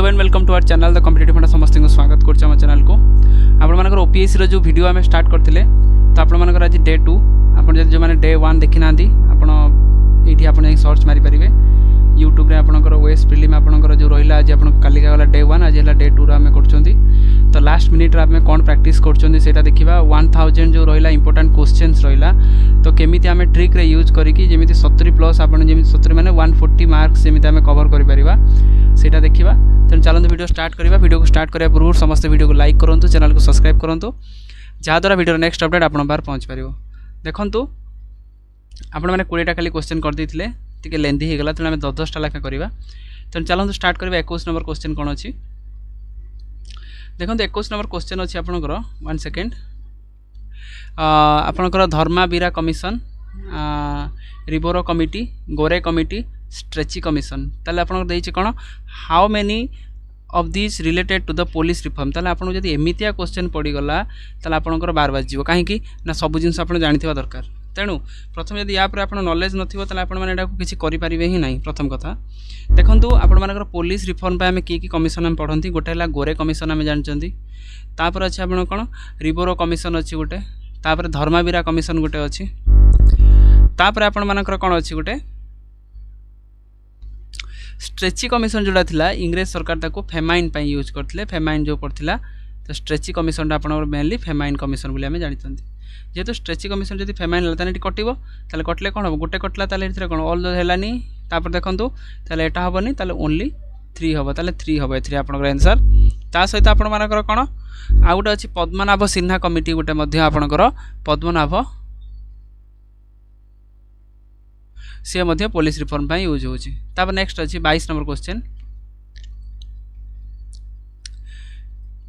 And welcome to our channel the competitive funda समस्त को स्वागत करछ हम चैनल को आपण ओपीएससी रो जो वीडियो आम स्टार्ट करथिले तो आपण आज डे 2 आपण जो माने डे 1 देखि नांदी आपण एठी आपण सर्च मारि परिबे यूट्यूब रे आपनकर ओएस प्रीलिम आपनकर जो रहिला आज आपण कालिका वाला डे 1 आज हला डे 2 रा हम करछोंती तो लास्ट मिनिट रे हम कोन प्रैक्टिस करछोंती सेटा देखिबा 1000 जो रहिला इंपोर्टेंट क्वेश्चंस रहिला तो केमिति हम ट्रिक रे यूज करिकि जेमिति 70 प्लस आपण जेमिति 70 माने 140 मार्क्स जेमिति हम कवर करि परिबा सेटा देखिबा। तेणु चलते वीडियो स्टार्ट करिबा। वीडियो को स्टार्ट करिया पूर्व समस्त वीडियो को लाइक करंतु, चैनल को सब्सक्राइब करंतु, जहाँ द्वारा वीडियो नेक्स्ट अपडेट आपण बार पहुँच पारिबो। देखंतु आपण माने 20टा खाली क्वेश्चन कर देथिले टिके लेंथी हे गला तेणु हम 10-10टा लेखा करिबा। तेणु चलते स्टार्ट करिबा। 21 नंबर क्वेश्चन कोन अछि देखंतु 21 नंबर क्वेश्चन अछि आपनकर 1 सेकेंड आपनकर Dharmavira commission Ribeiro committee Gore committee Strachey commission ताले आपन देइछि कोन how many of this related to the police reform ताले आपन जदि एमितिया क्वेश्चन पड़ी गला ताले आपनकर बार बार जीवो काहे कि ना सब जिंस आपन जानिथिबा दरकार। तेणु प्रथम यदि या पर आपन नॉलेज नथिबो ताले आपन माने एटा को किछि करि परिबे ही नाही। प्रथम कथा देखंतु आपन मानकर पुलिस रिफॉर्म पे हम की कमिशन हम पढंती गोटे हला गोरे कमिशन हम जानचंती तापर अछि आपन कोन रिबोरो कमिशन अछि गोटे तापर धर्माबीरा कमिशन गोटे अछि तापर आपन मानकर कोन अछि गोटे स्ट्रेची कमिशन जोड़ा थिला इंग्रेज सरकार ताको फेमाइन पे यूज करथिले फेमाइन जो पड़थिला तो स्ट्रेची कमिशन आपन मेनली फेमाइन कमिशन बोली हमें जानितंती जेहेतु स्ट्रेची कमिशन जदि फेमाइन हला ताने कटिबो ताले कटले कोन हो गोटे कटला ताले इथरे कोन ऑल हेलानी तापर देखंतु ताले एटा हबनी ताले ओनली 3 हबो ताले 3 हबो एथरे आपन आंसर। ता सहित आपन मानकर कोन आ गोटे अछि पद्मनाभ सिन्हा कमिटी गोटे मध्य आपनकर पद्मनाभ सी मध्य पुलिस रिफॉर्म पे यूज होची। तापर नेक्स्ट अछि 22 नंबर क्वेश्चन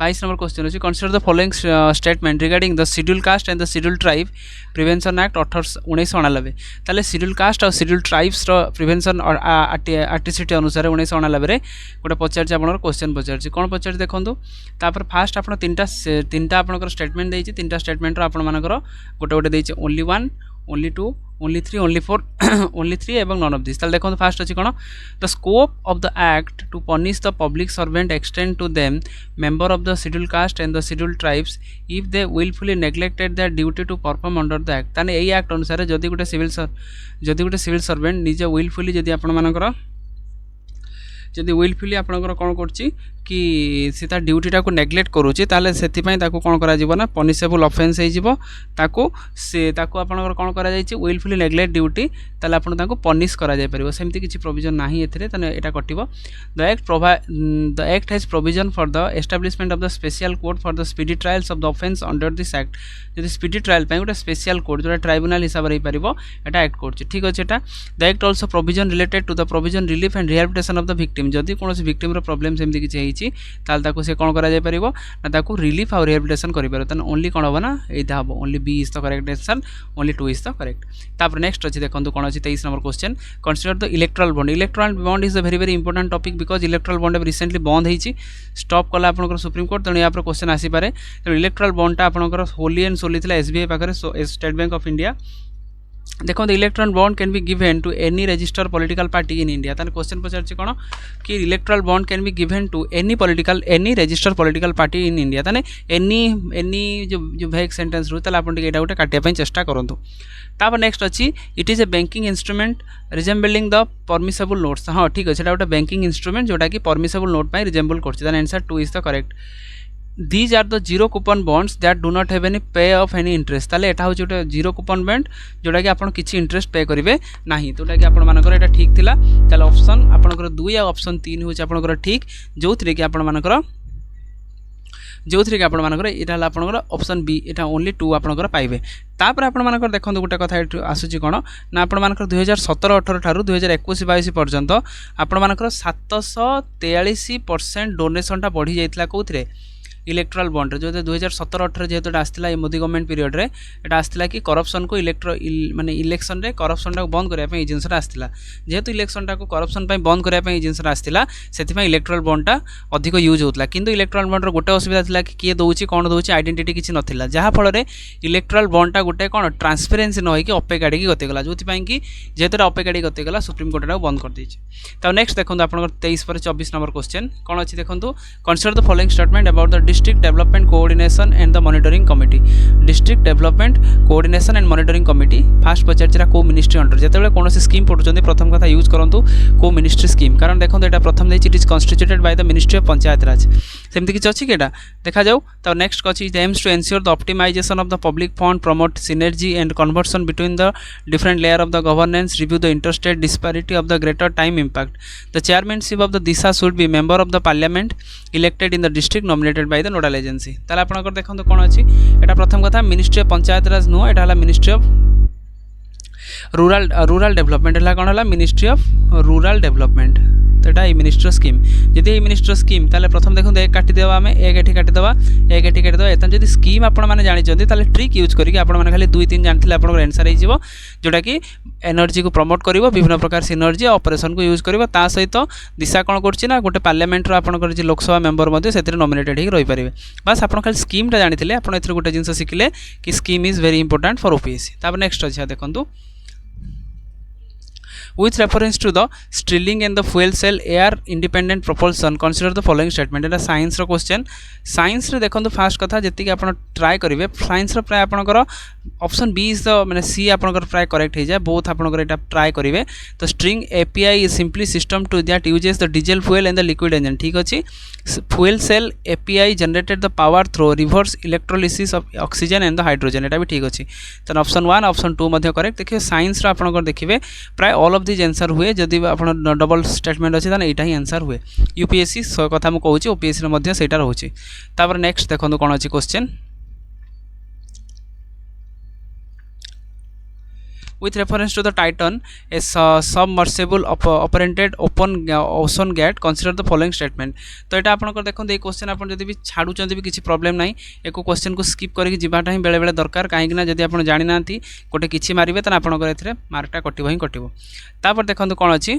22 नंबर क्वेश्चन अछि consider the following statement regarding the schedule caste and the schedule tribe prevention act 1999 ताले शेड्यूल कास्ट और शेड्यूल ट्राइब्स रो प्रिवेंशन और आर्टिसिटी अनुसार 1999 रे गोटे पचार आपन क्वेश्चन पचार कोन पचार देखंतु तापर फास्ट आपन तीनटा आपन स्टेटमेंट देछि तीनटा स्टेटमेंट रो आपन मानकर गोटे गोटे देछि only 1 only 2 only 3 only 4 only 3 एवं नन ऑफ दिस ताले देखो फास्ट अछि कोन the scope of the act to punish the public servant extend to them member of the schedule caste and the schedule tribes if they wilfully neglected their duty to perform under the act ताने एई act अनुसार जदि गोटे civil servant निजे wilfully जदि आपन मानकर जदि विलफुली आपनकर कोन करछि कि से ता ड्यूटीटा को नेग्लेक्ट करूछि ताले सेति पई ताको कोन करा जिवो ना पनिशेबल ऑफेंस हे जिवो ताको आपनकर कोन करा जायछि विलफुली नेग्लेक्ट ड्यूटी ताले आपन ताको पनिश करा जाय परिबो सेमति किछि प्रोविजन नाही एथरे तने एटा कटिबो। The act has provision for the establishment of the special court for the speedy trials of the offence under this act जदि स्पीडी ट्रायल पई गोटे स्पेशल कोर्ट जोटा ट्राइब्यूनल हिसाब रे परिबो एटा एक्ट करछि ठीक अछि। एटा the act also provision related to the provision relief and rehabilitation of the victim जदि कोनोसी विक्टिम रो प्रॉब्लम सेमति किछि ताल ताको से कोन करा जाय परिबो ना ताको रिलीफ और रिहैबिलिटेशन करि पारो तन ओनली कोन होबो ना एटा होबो only B is the correct answer only 2 is the correct. तापर नेक्स्ट अछि देखंतु कोन अछि 23 number question consider the electoral bond is a very very important topic because electoral bond recently बंद हेछि स्टॉप कला आपनकर सुप्रीम कोर्ट तण या पर क्वेश्चन आसी पारे। तो इलेक्टोरल बॉन्ड ता आपनकर होली एंड सोली थिला एसबीआई पाखरे स्टेट बैंक ऑफ इंडिया देखो the electoral bond can be given to any registered political party in India ताले क्वेश्चन पचारछि कोन कि electoral bond can be given to any registered political party in India ताने any जो weak sentence रु ताले आपन एटा गोटे काटिया पई चेष्टा करंतु। तापर नेक्स्ट अछि it is A banking instrument resembling the permissible notes हां ठीक अछि एटा गोटे बैंकिंग इंस्ट्रूमेंट जोटा कि परमिसेबल नोट पई रिजेंबल करछि ताने answer 2 is the correct. These are the zero coupon bonds that do not have any pay of any interest ताले एटा होची ओटे जीरो कूपन बॉन्ड जोटा कि आपण किछि इंटरेस्ट पे करिवे नाही तोटा कि आपण मानकर एटा ठीक थिला ताले ऑप्शन आपनकर 2 या ऑप्शन 3 होची आपनकर ठीक जोथरे कि आपण मानकर एटा हला आपनकर ऑप्शन बी एटा ओनली 2 आपनकर पाइबे। तापर आपण मानकर देखंतु गोटे कथा आसुची कोन ना आपण मानकर 2017-18 ठारू 2021-22 पर्यंत आपण मानकर 743% डोनेशन टा बढ़ी जाइतला कोथरे इलेक्ट्राल बॉन्ड जो 2017-18 जेहेतु आसला मोदी गवर्नमेंट पीरियड रे एटा आसला कि करप्शन को माने इलेक्शन रे करप्शन टा बंद करबा पई जिनसटा आसला जेहेतु इलेक्शन टा को करप्शन पई बंद करबा पई जिनसटा आसला सेति पई इलेक्ट्राल बॉन्ड टा अधिक यूज होतला किंतु इलेक्ट्राल बॉन्ड रो गोटे असुविधा थिला कि किए दउची कोन दउची आइडेंटिटी किछि नथिला जहा फल रे इलेक्ट्राल बॉन्ड टा गोटे कोन ट्रांसपेरेंसी न होई कि अपे गाडी की गते गला जोति पई कि जेहेतु अपे गाडी गते गला सुप्रीम कोर्ट टा बंद कर दैछि त नेक्स्ट देखंतु आपन 23 पर 24 नंबर क्वेश्चन कोन अछि देखंतु consider the following statement about the district development coordination and the monitoring committee district development coordination and monitoring committee first पचारचिरा को मिनिस्ट्री अंडर जेतेबेले कोनोसी स्कीम पढुचंदी प्रथम कथा यूज करंतु को मिनिस्ट्री स्कीम कारण देखंतु एटा प्रथम देछि it is constituted by the ministry of Panchayat Raj सेमति किछ अछि केटा देखा जाऊ त नेक्स्ट कछि aims to ensure the optimization of the public fund promote synergy and conversion between the different layer of the governance review the interstate disparity of the greater time impact the chairmanship of the Disha should be member of the parliament elected in the district nominated by the nodal agency ताले आपनकर देखंतु कोन अछि एटा प्रथम कथा ministry of Panchayat Raj नो एटा हला मिनिस्ट्री ऑफ रूरल डेवलपमेंट है कौन है मिनिस्ट्री ऑफ रूरल डेवलपमेंट तो यहाँ मिनिस्टर स्कीम जदि ये मिनिस्टर स्कीम ताले प्रथम देखो एक काटिदेवा आम एक एठी काटिदेवा एक एठी काटिदेवा एतन जदि स्कीम आपण मैंने जानी ताले ट्रिक यूज करके आपण मैंने खाली 2-3 जानते आपन आंसर हो जोटा कि एनर्जी को प्रमोट कर विभिन्न प्रकार सिनर्जी ऑपरेशन को यूज कर सहित दिशा कौन कर गोटे पार्लियामेंट आपंकर जो लोकसभा मेंबर से नॉमिनेटेड हो रही पारे बस आप खाली स्कीमटा जानी आपड़ गोटे जिन शिखिले कि scheme is very important for OPSC next अच्छे देखो with reference to the Stirling and the fuel cell air independent propulsion consider the following statement Etah science row question science रे देखंतु फास्ट कथा जति कि आपण ट्राई करिवे साइंस रो प्राय आपनकर ऑप्शन बी इज द माने सी आपनकर प्राय करेक्ट हो जाए बोथ आपनकर एटा ट्राई करिवे तो string API is simply system to that uses the diesel fuel and the liquid engine ठीक अछि fuel cell API generated the power through reverse electrolysis of oxygen and the hydrogen एटा भी ठीक अछि तो ऑप्शन 1 ऑप्शन 2 मध्ये correct देखिए science रो आपनकर देखिवे प्राय ऑल ऑफ दिस आंसर हुए जदि आपण डबल स्टेटमेंट अच्छे ताने एटा ही आंसर हुए यूपीएससी कथा मु कहूची ओपीएससी रे मध्ये सेटा रहउची तापर नेक्स्ट देखंतु कोन अछि question with reference to the Titan a submersible operated open ocean gate consider the following statement तो एटा आपन देखो ए क्वेश्चन आपन जदि भी छाडू चंदी भी किछि प्रॉब्लम नाही एको क्वेश्चन को स्किप करके जिबाटा ही बेले बेले दरकार काहे कि ना जदि आपन जानि नांती कोटे किछि मारिबे त आपन एथरे मार्कटा कटिबो ही कटिबो तापर देखंतु कोन अछि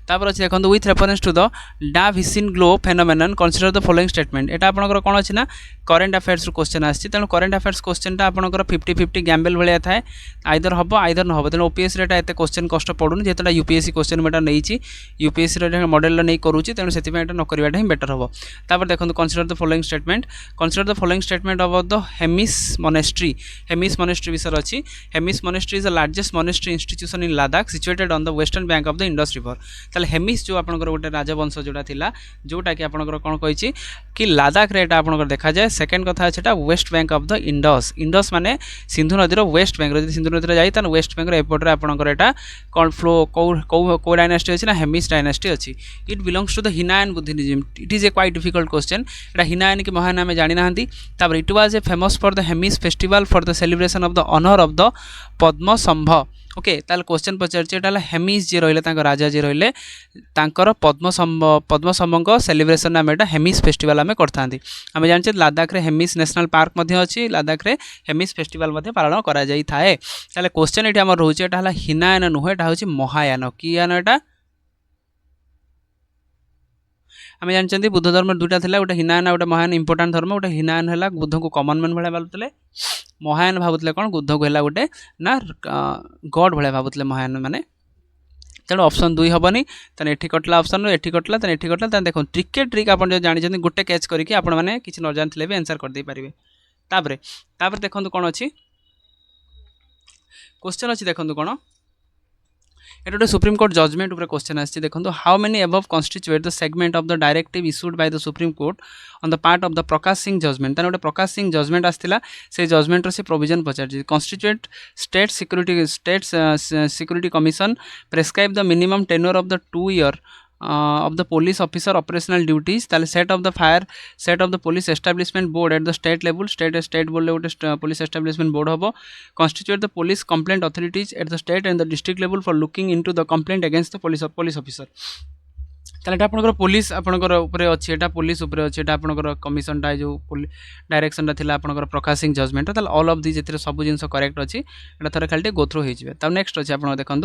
तापर अच्छे देखो विथ रेफरेंस टू द डाविसिन glow phenomenon consider the following statement एटा आपनकर कोन अछि ना करेंट अफेयर्स रो क्वेश्चन आछि तेनु करेंट अफेयर्स क्वेश्चन ता आपनकर 50-50 गैम्बल भलिया थाए आइदर हबो आइदर न हबो तेनु ओपीएससी रेटा एते क्वेश्चन कष्ट पडुन जेतटा यूपीएससी क्वेश्चन मेटा नेइछि यूपीएससी रे मॉडल नै करूछि तेनु सेति पे एटा न करिवाटा ही बेटर हबो तापर देखो consider the following statement about the Hemis monastery विषय अछि Hemis monastery is the largest monastery institution in Ladakh situated on the western bank of the Indus river Hemis जो आपनकर गोटे राजवंश जोटा थिला जोटा कि आपनकर कोन कहिछि कि लद्दाख रे एटा आपनकर देखा जाए सेकंड कथा अछि एटा West Bank of the Indus माने सिंधु नदी रो वेस्ट बैंक रो जदि सिंधु नदी रे जाई तन वेस्ट बैंक रो एपोर्ट रे आपनकर एटा कोन फ्लो को डायनेस्टी अछि ना हेमिस डायनेस्टी अछि it belongs to the Hinayana Buddhism it is a quite difficult question एटा हिनायन कि महान नाम जानि नाहंती तापर it was a famous for the Hemis festival for the celebration of the honour of the Padmasambha okay ताल क्वेश्चन पचारछि एटा हेमिस जे रहिले तांकर राजा जे रहिले तांकर पद्मसंभक सेलिब्रेशन नाम एटा हेमिस फेस्टिवल आमे करथांती आमे जानछे लद्दाख रे हेमिस नेशनल पार्क मध्ये अछि लद्दाख रे हेमिस फेस्टिवल मध्ये पालन करा जाई थाए ताले क्वेश्चन एटा हमर रहउछि एटा हला हिनायन नुहे एटा होछि महायान कियान एटा आमे जानछन्ती बुद्ध धर्म दुटा थिला गोटे हिनायन गोटे महायान इंपोर्टेंट धर्म गोटे हिनायन हला बुद्ध को कॉमन मैन भले भाबुतले महायान भाबुतले कोन बुद्ध को हला गोटे ना गॉड भले भाबुतले महायान माने तेणु ऑप्शन 2 हेनी तेन एठी कटला ऑप्शन एठी कटला तेन एठी कटला तेन देखो ट्रिक आपन जो जानि गोटे कैच करके आपण माने किछि न जानथिले भी आंसर कर दे पारिबे तापर देखंतु कोन अछि क्वेश्चन अछि देखंतु कोन एटा गोटे सुप्रीम कोर्ट जजमेंट ऊपर क्वेश्चन आछि देखंतु how many above constitute the segment of the directive issued by the supreme court on the part of the Prakash Singh judgement तेन गोटे प्रकाश सिंह जजमेंट आस्थिला से जजमेंट रो से प्रोविजन पचार constitute state security commission prescribe the minimum tenure of the 2 year of the police officer operational duties ताले set of the police establishment board at the state level state board le police establishment board hobo constitute the police complaint authorities at the state and the district level for looking into the complaint against the police officer তাহলে এটা আপনার police আপনার উপরে অছি, এটা police উপরে অছি, এটা আপনার কমিশনটা যে ডাইরেকশনটা লা আপনার প্রকাশ সিং জজমেন্ট, তাহলে অল অফ দিজ এর সবু জিনিস করেক্ট অছি। এটা থরে খালি গো থ্রু হয়ে যাবে। তার নেক্সট অছি আপনার দেখুন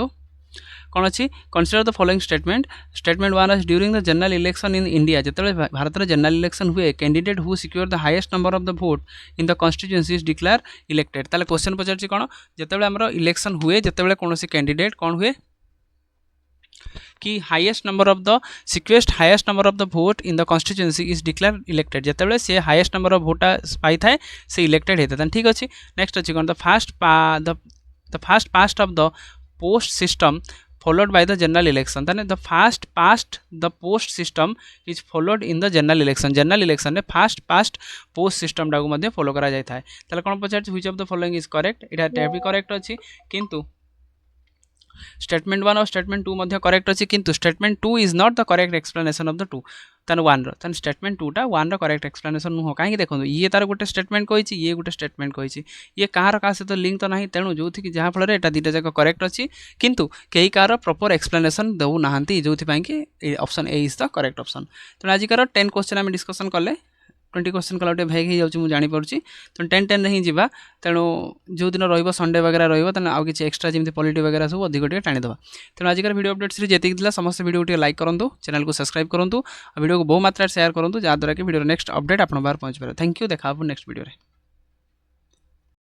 কোণ অছি, consider the following statement. Statement one আছে during the general election in India, যেতবে ভারতের জেনারেল ইলেকশন হুয়ে candidate who secure the highest number of the vote in the constituency is declare elected. ताले क्वेश्चन पचारछि कोण, जेतबेले हमर इलेक्शन हुए, जेतबेले कोनोसी कैंडिडेट कोण हुए कि हाईएस्ट नंबर ऑफ द सिक्वेस्ट highest number of the vote in the constituency is declare elected, जेतबेले से हाईएस्ट नंबर ऑफ भोट पाई थाए से इलेक्टेड होता है। ठीक अच्छे। नेक्स्ट अच्छी कौन, the fast past of the post system followed by the general election, then the fast past the post system is followed in the general election। general election रे fast past post system टाको मध्य follow करा जाय थाए। ताले कोन पचार which of the following is correct, एटा भी correct अछि, किंतु statement 1 और स्टेटमेंट 2 मध्य करेक्ट अछि, किंतु statement 2 is not the correct explanation of the 2 तन 1 रो, तन स्टेटमेंट 2 टा 1 रो करेक्ट एक्सप्लेनेशन नु हो। काहे देखो ये तार गोटे स्टेटमेंट कहिछि, ये गोटे स्टेटमेंट कहिछि, ये कहार का से तो लिंक तो नाही, तेणु जोथि कि जहा फल रे एटा दिटा जाक करेक्ट अछि, किंतु केही कार प्रॉपर एक्सप्लेनेशन दउ नाहंती, जोथि पई कि option A is the correct option. तो आज कार 10 क्वेश्चन हम डिस्कशन कले, 20 क्वेश्चन कला गोटे भाग हो जाऊँ जानी पार्टी, तो 10 ही जावा। तेणु जो दिन रो संडे वगैरह रही आउ कि एक्सट्रा जमी पॉलिटी वगैरह सब अधिक टे टाणीदेवा। तेणु आजिकार वीडियो अपडेट सीरीज जी समस्त वीडियो लाइक करूँ, चैनल को सब्सक्राइब करूँ, वीडियो को बहु मात्रा शेयर करूँ, जहाँद्वारा कि वीडियो नेक्स्ट अपडेट आप पहुँच पारे। थैंक यू, देखा नेक्स्ट वीडियो।